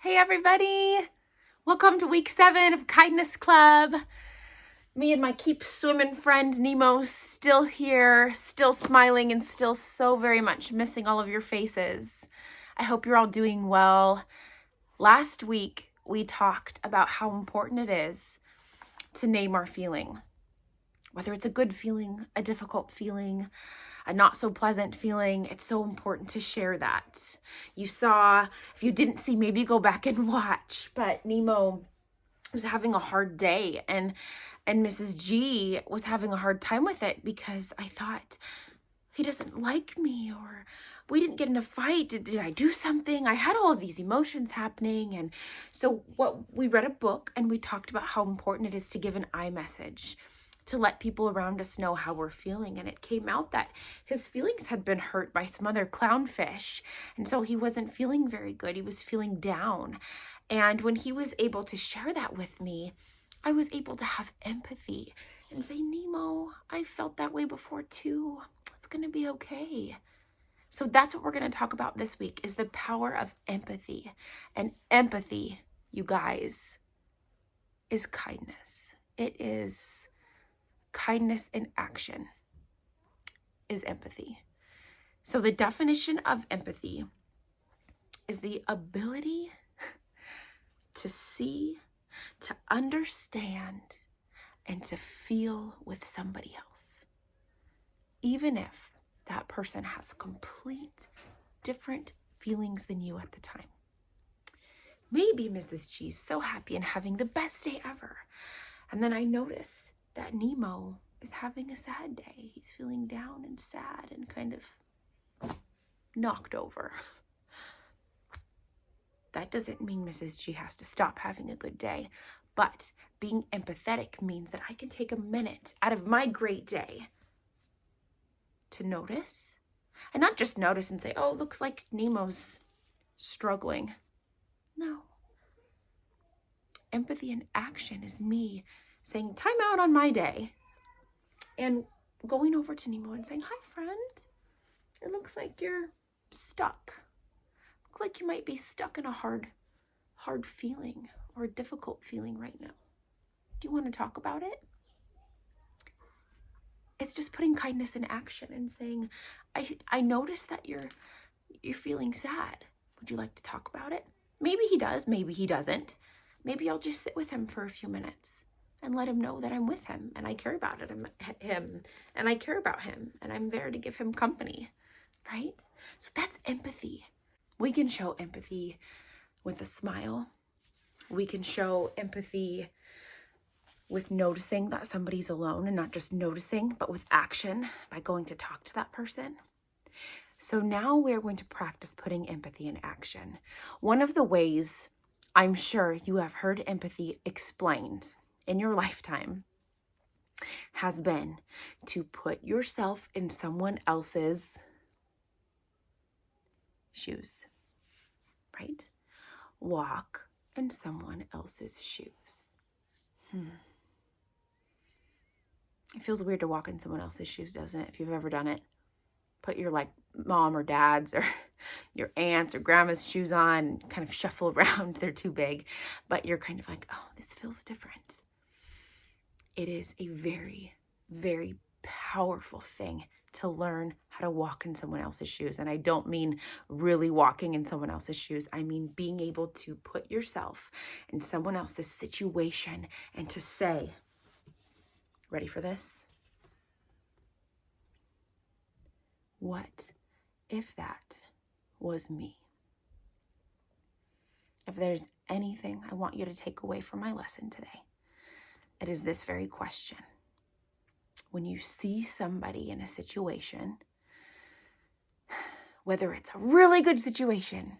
Hey everybody! Welcome to week 7 of Kindness Club. Me and my keep swimming friend Nemo still here, still smiling, and still so very much missing all of your faces. I hope you're all doing well. Last week we talked about how important it is to name our feeling. Whether it's a good feeling, a difficult feeling, a not so pleasant feeling, it's so important to share that. You saw, if you didn't see, maybe go back and watch, but Nemo was having a hard day and Mrs. G was having a hard time with it because I thought, he doesn't like me, or we didn't get in a fight. Did I do something? I had all of these emotions happening. And so we read a book and we talked about how important it is to give an I message, to let people around us know how we're feeling. And it came out that his feelings had been hurt by some other clownfish. And so he wasn't feeling very good. He was feeling down. And when he was able to share that with me, I was able to have empathy and say, Nemo, I felt that way before too. It's going to be okay. So that's what we're going to talk about this week, is the power of empathy. And empathy, you guys, is kindness. It is kindness in action, is empathy. So the definition of empathy is the ability to see, to understand, and to feel with somebody else, even if that person has complete different feelings than you at the time. Maybe Mrs. G's so happy and having the best day ever, and then I notice that Nemo is having a sad day. He's feeling down and sad and kind of knocked over. That doesn't mean Mrs. G has to stop having a good day, but being empathetic means that I can take a minute out of my great day to notice, and not just notice and say, oh, looks like Nemo's struggling. No. Empathy in action is me saying, time out on my day, and going over to Nemo and saying, hi, friend. It looks like you're stuck. Looks like you might be stuck in a hard feeling or a difficult feeling right now. Do you want to talk about it? It's just putting kindness in action and saying, I noticed that you're feeling sad. Would you like to talk about it? Maybe he does, maybe he doesn't. Maybe I'll just sit with him for a few minutes and let him know that I'm with him and I care about him and I care about him and I'm there to give him company, right? So that's empathy. We can show empathy with a smile. We can show empathy with noticing that somebody's alone, and not just noticing, but with action by going to talk to that person. So now we're going to practice putting empathy in action. One of the ways I'm sure you have heard empathy explained in your lifetime has been to put yourself in someone else's shoes, right? Walk in someone else's shoes. It feels weird to walk in someone else's shoes, doesn't it? If you've ever done it, put your mom or dad's or your aunt's or grandma's shoes on and kind of shuffle around. They're too big, but you're kind of like, oh, this feels different. It is a very, very powerful thing to learn how to walk in someone else's shoes. And I don't mean really walking in someone else's shoes. I mean being able to put yourself in someone else's situation and to say, ready for this? What if that was me? If there's anything I want you to take away from my lesson today, it is this very question. When you see somebody in a situation, whether it's a really good situation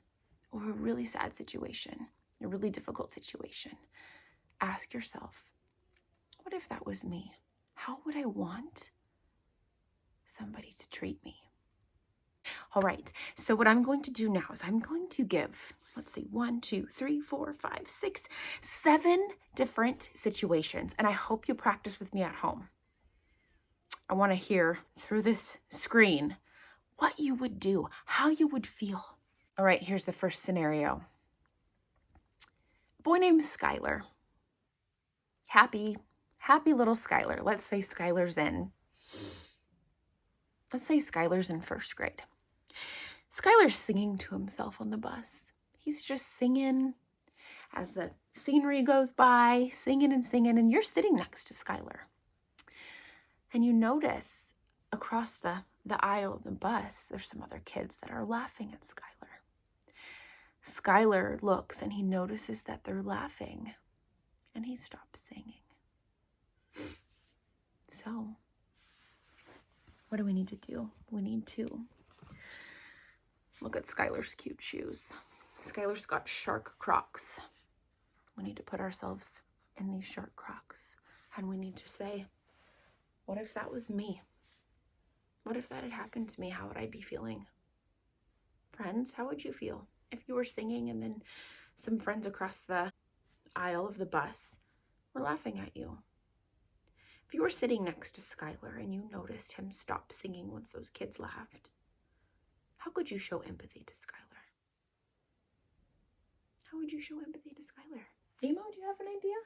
or a really sad situation, a really difficult situation, ask yourself, what if that was me? How would I want somebody to treat me? All right, so what I'm going to do now is I'm going to give, 1, 2, 3, 4, 5, 6, 7 different situations. And I hope you practice with me at home. I want to hear through this screen what you would do, how you would feel. All right, here's the first scenario. boy named Skylar. Happy little Skylar. Let's say Skylar's in first grade. Skylar's singing to himself on the bus. He's just singing as the scenery goes by, singing, and you're sitting next to Skylar. And you notice across the aisle of the bus, there's some other kids that are laughing at Skylar. Skylar looks and he notices that they're laughing, and he stops singing. So, what do we need to do? We need to look at Skylar's cute shoes. Skylar's got shark Crocs. We need to put ourselves in these shark Crocs, and we need to say, what if that was me? What if that had happened to me? How would I be feeling? Friends, how would you feel if you were singing and then some friends across the aisle of the bus were laughing at you? If you were sitting next to Skylar and you noticed him stop singing once those kids laughed, how could you show empathy to Skylar? How would you show empathy to Skylar? Nemo, do you have an idea?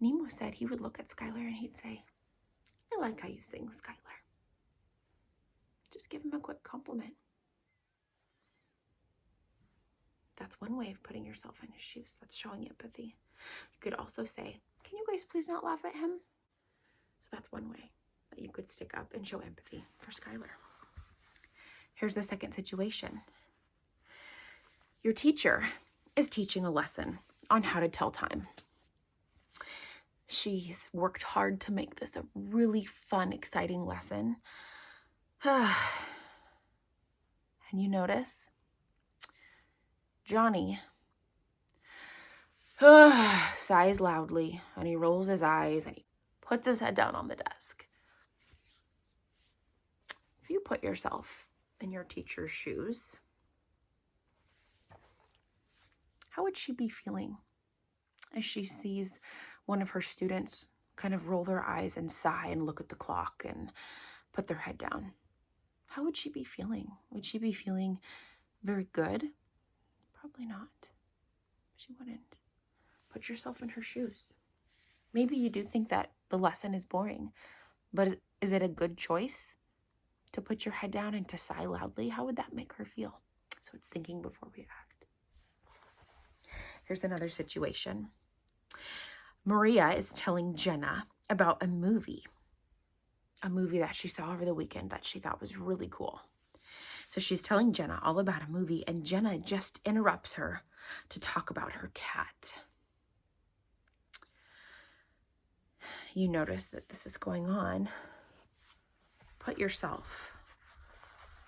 Nemo said he would look at Skylar and he'd say, I like how you sing, Skylar. Just give him a quick compliment. That's one way of putting yourself in his shoes. That's showing empathy. You could also say, can you guys please not laugh at him? So that's one way that you could stick up and show empathy for Skylar. Here's the second situation. Your teacher is teaching a lesson on how to tell time. She's worked hard to make this a really fun, exciting lesson. And you notice Johnny sighs loudly, and he rolls his eyes and he puts his head down on the desk. If you put yourself in your teacher's shoes, how would she be feeling as she sees one of her students kind of roll their eyes and sigh and look at the clock and put their head down? How would she be feeling? Would she be feeling very good? Probably not. She wouldn't. Put yourself in her shoes. Maybe you do think that the lesson is boring, but is it a good choice to put your head down and to sigh loudly? How would that make her feel? So it's thinking before we act. Here's another situation. Maria is telling Jenna about a movie that she saw over the weekend that she thought was really cool. So she's telling Jenna all about a movie, and Jenna just interrupts her to talk about her cat. You notice that this is going on. Put yourself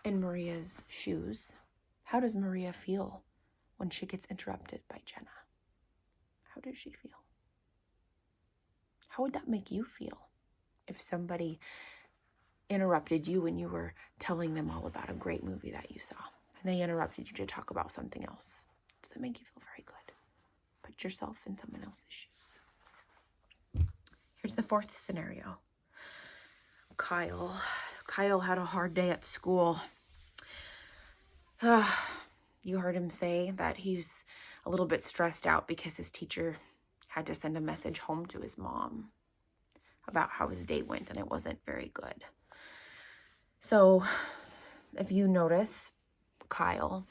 in Maria's shoes. How does Maria feel when she gets interrupted by Jenna? How does she feel? How would that make you feel if somebody interrupted you when you were telling them all about a great movie that you saw, and they interrupted you to talk about something else? Does that make you feel very good? Put yourself in someone else's shoes. Here's the fourth scenario. Kyle had a hard day at school. You heard him say that he's a little bit stressed out because his teacher had to send a message home to his mom about how his day went, and it wasn't very good. So if you notice Kyle,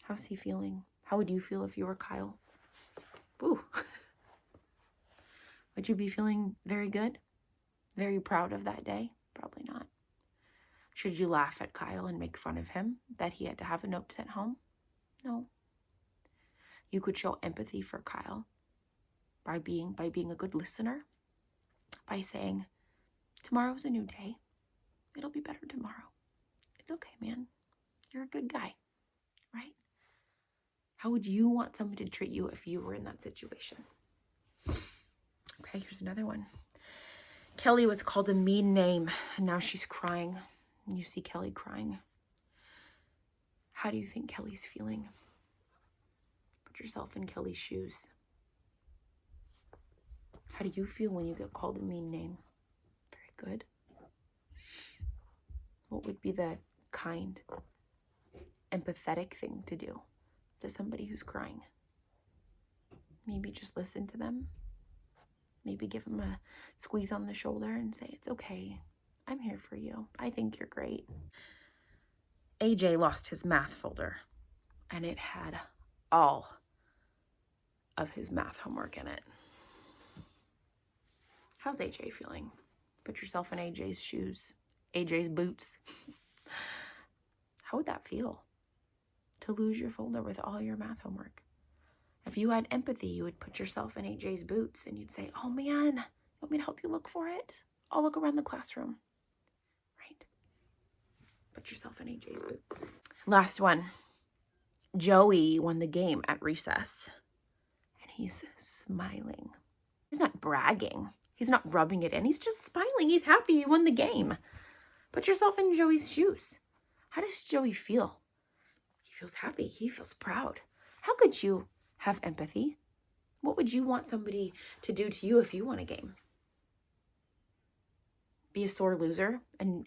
how's he feeling? How would you feel if you were Kyle? Ooh. Would you be feeling very good? Very proud of that day? Probably not. Should you laugh at Kyle and make fun of him that he had to have a note sent home? No. You could show empathy for Kyle by being a good listener, by saying, tomorrow's a new day. It'll be better tomorrow. It's okay, man. You're a good guy, right? How would you want someone to treat you if you were in that situation? Okay, here's another one. Kelly was called a mean name, and now she's crying. You see Kelly crying. How do you think Kelly's feeling? Put yourself in Kelly's shoes. How do you feel when you get called a mean name? Very good. What would be the kind empathetic thing to do to somebody who's crying. Maybe just listen to them. Maybe give them a squeeze on the shoulder and say, it's okay. I'm here for you. I think you're great. AJ lost his math folder, and it had all of his math homework in it. How's AJ feeling? Put yourself in AJ's shoes, AJ's boots. How would that feel to lose your folder with all your math homework? If you had empathy, you would put yourself in AJ's boots and you'd say, oh man, you want me to help you look for it? I'll look around the classroom. Right? Put yourself in AJ's boots. Last one. Joey won the game at recess. And he's smiling. He's not bragging. He's not rubbing it in. He's just smiling. He's happy he won the game. Put yourself in Joey's shoes. How does Joey feel? He feels happy. He feels proud. How could you have empathy? What would you want somebody to do to you if you won a game? Be a sore loser and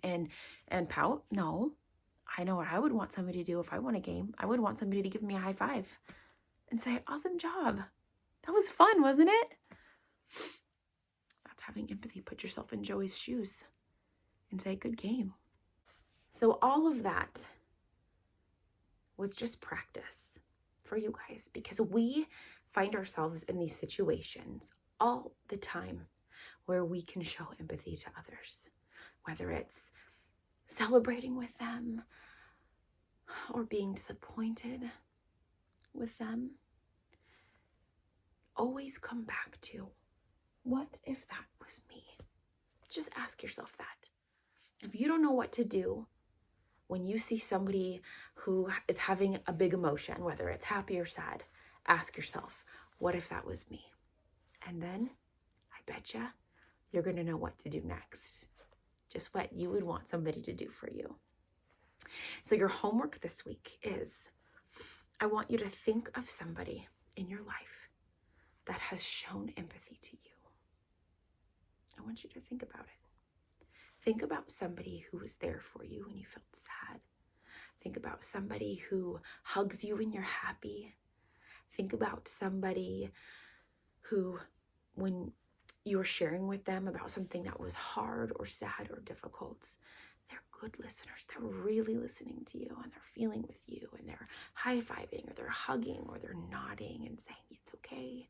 pout? No. I know what I would want somebody to do if I won a game. I would want somebody to give me a high five and say, awesome job. That was fun, wasn't it? That's having empathy. Put yourself in Joey's shoes and say, good game. So all of that was just practice for you guys, because we find ourselves in these situations all the time where we can show empathy to others, whether it's celebrating with them or being disappointed with them. Always come back to, what if that was me? Just ask yourself that. If you don't know what to do when you see somebody who is having a big emotion, whether it's happy or sad, ask yourself, what if that was me? And then I betcha you're going to know what to do next. Just what you would want somebody to do for you. So your homework this week is, I want you to think of somebody in your life that has shown empathy to you. I want you to think about it. Think about somebody who was there for you when you felt sad. Think about somebody who hugs you when you're happy. Think about somebody who, when you're sharing with them about something that was hard or sad or difficult, they're good listeners. They're really listening to you, and they're feeling with you, and they're high-fiving, or they're hugging, or they're nodding and saying, it's okay.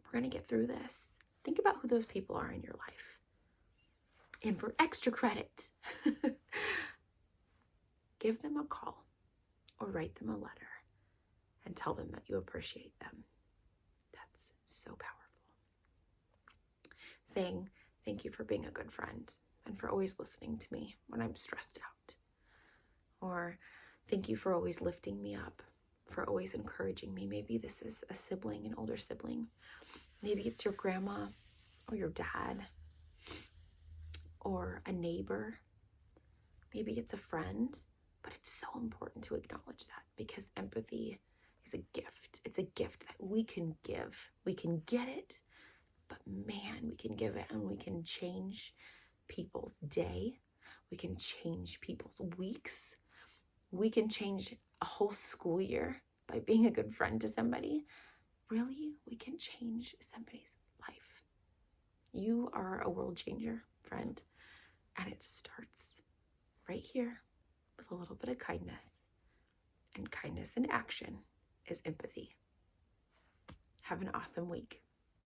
We're going to get through this. Think about who those people are in your life. And for extra credit, give them a call or write them a letter and tell them that you appreciate them. That's so powerful. Saying, thank you for being a good friend and for always listening to me when I'm stressed out. Or thank you for always lifting me up, for always encouraging me. Maybe this is a sibling, an older sibling. Maybe it's your grandma or your dad or a neighbor. Maybe it's a friend, but it's so important to acknowledge that, because empathy is a gift. It's a gift that we can give. We can get it, but man, we can give it, and we can change people's day. We can change people's weeks. We can change a whole school year by being a good friend to somebody. Really, we can change somebody's life. You are a world changer, friend. And it starts right here with a little bit of kindness. And kindness in action is empathy. Have an awesome week.